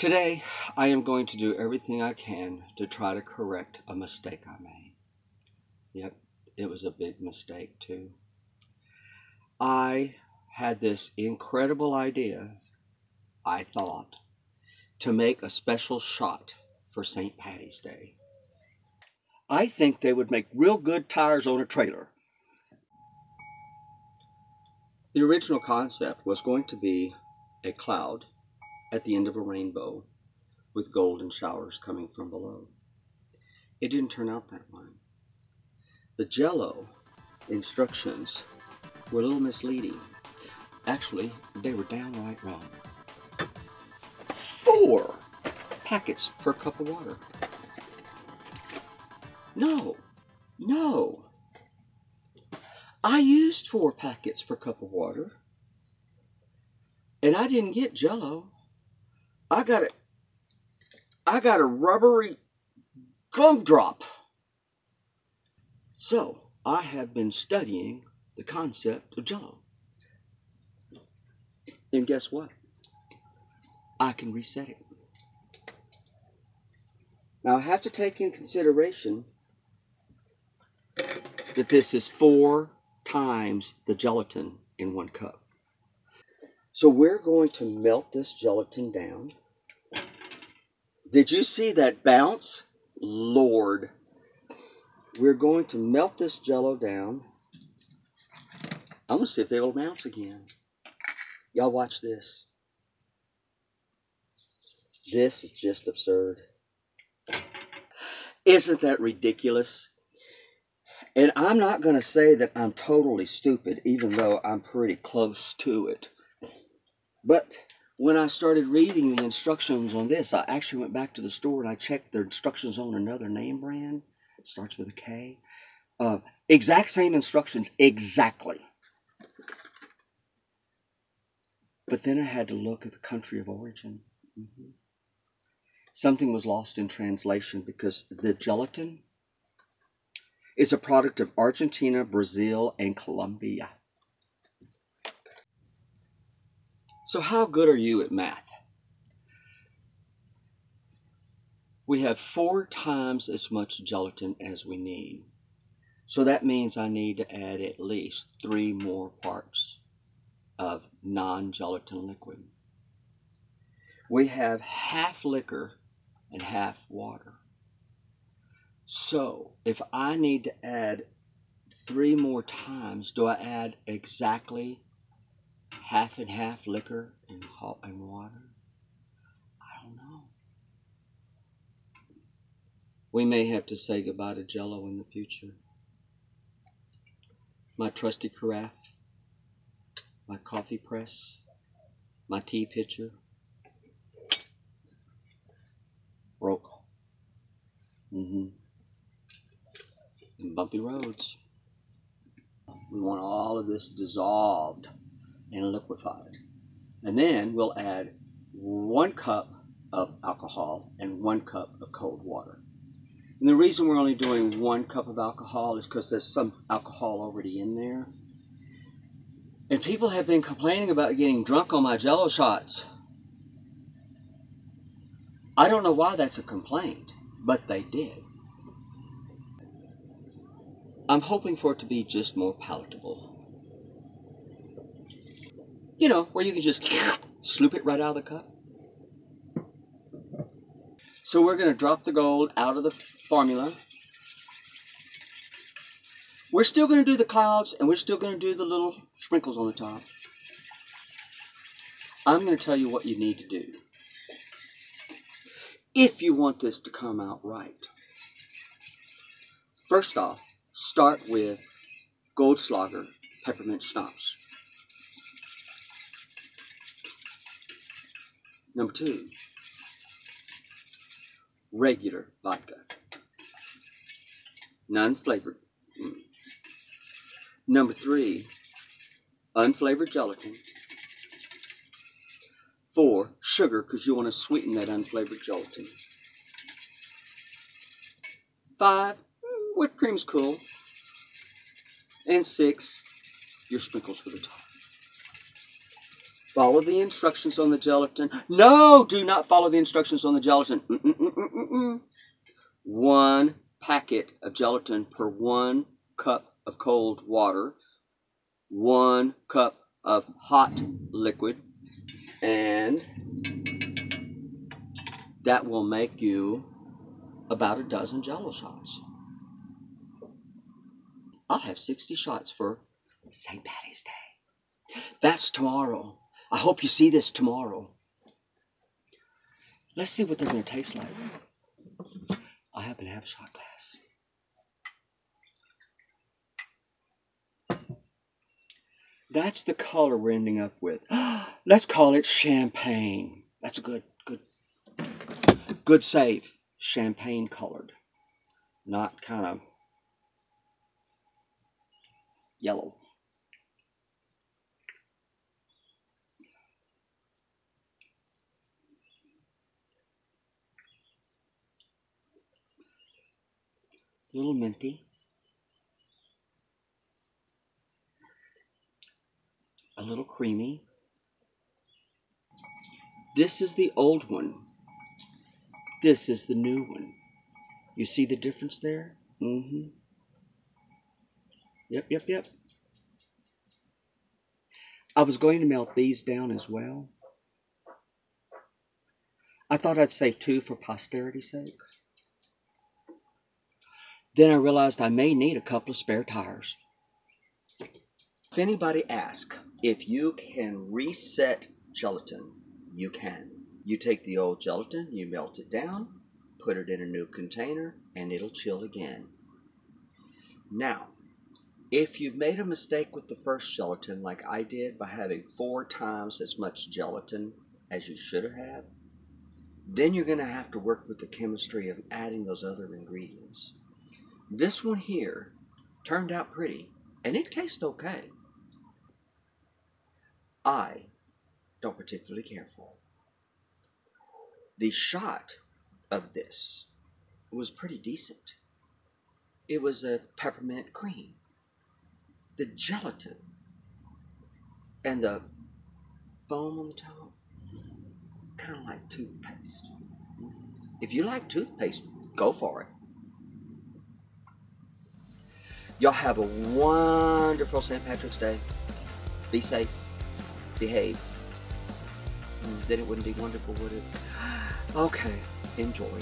Today, I am going to do everything I can to try to correct a mistake I made. Yep, it was a big mistake too. I had this incredible idea, I thought, to make a special shot for St. Patty's Day. I think they would make real good tires on a trailer. The original concept was going to be a cloud at the end of a rainbow with golden showers coming from below. It didn't turn out that way. The Jello instructions were a little misleading. Actually, they were downright wrong. 4 packets per cup of water. No. I used 4 packets per cup of water. And I didn't get Jello. I got a rubbery gumdrop. So, I have been studying the concept of Jello. And guess what? I can reset it. Now, I have to take in consideration that this is 4 times the gelatin in 1 cup. So we're going to melt this gelatin down. Did you see that bounce? Lord. We're going to melt this Jello down. I'm going to see if it'll bounce again. Y'all watch this. This is just absurd. Isn't that ridiculous? And I'm not going to say that I'm totally stupid, even though I'm pretty close to it. But when I started reading the instructions on this, I actually went back to the store and I checked the instructions on another name brand. It starts with a K. Exact same instructions, exactly. But then I had to look at the country of origin. Something was lost in translation because the gelatin is a product of Argentina, Brazil, and Colombia. So how good are you at math? We have 4 times as much gelatin as we need. So that means I need to add at least 3 more parts of non-gelatin liquid. We have half liquor and half water. So if I need to add 3 more times, do I add exactly half and half liquor and water? I don't know. We may have to say goodbye to Jello in the future. My trusty carafe, my coffee press, my tea pitcher, broke. And bumpy roads. We want all of this dissolved and liquefied. And then we'll add 1 cup of alcohol and 1 cup of cold water. And the reason we're only doing 1 cup of alcohol is because there's some alcohol already in there. And people have been complaining about getting drunk on my Jello shots. I don't know why that's a complaint, but they did. I'm hoping for it to be just more palatable. You know, where you can just sloop it right out of the cup. So we're going to drop the gold out of the formula. We're still going to do the clouds, and we're still going to do the little sprinkles on the top. I'm going to tell you what you need to do if you want this to come out right. First off, start with Goldschlager peppermint schnapps. Number 2, regular vodka, non-flavored. Number 3, unflavored gelatin. 4, sugar, because you want to sweeten that unflavored gelatin. 5, whipped cream's cool. And 6, your sprinkles for the top. Follow the instructions on the gelatin. No, do not follow the instructions on the gelatin. 1 packet of gelatin per 1 cup of cold water, 1 cup of hot liquid, and that will make you about a dozen Jello shots. I'll have 60 shots for St. Patty's Day. That's tomorrow. I hope you see this tomorrow. Let's see what they're going to taste like. I happen to have a shot glass. That's the color we're ending up with. Let's call it champagne. That's a good save. Champagne colored. Not kind of yellow. A little minty. A little creamy. This is the old one. This is the new one. You see the difference there? Yep. I was going to melt these down as well. I thought I'd save 2 for posterity's sake. Then I realized I may need a couple of spare tires. If anybody asks if you can reset gelatin, you can. You take the old gelatin, you melt it down, put it in a new container, and it'll chill again. Now, if you've made a mistake with the first gelatin, like I did by having 4 times as much gelatin as you should have, then you're going to have to work with the chemistry of adding those other ingredients. This one here turned out pretty, and it tastes okay. I don't particularly care for it. The shot of this was pretty decent. It was a peppermint cream. The gelatin and the foam on the top, kind of like toothpaste. If you like toothpaste, go for it. Y'all have a wonderful St. Patrick's Day. Be safe. Behave. Then it wouldn't be wonderful, would it? Okay. Enjoy.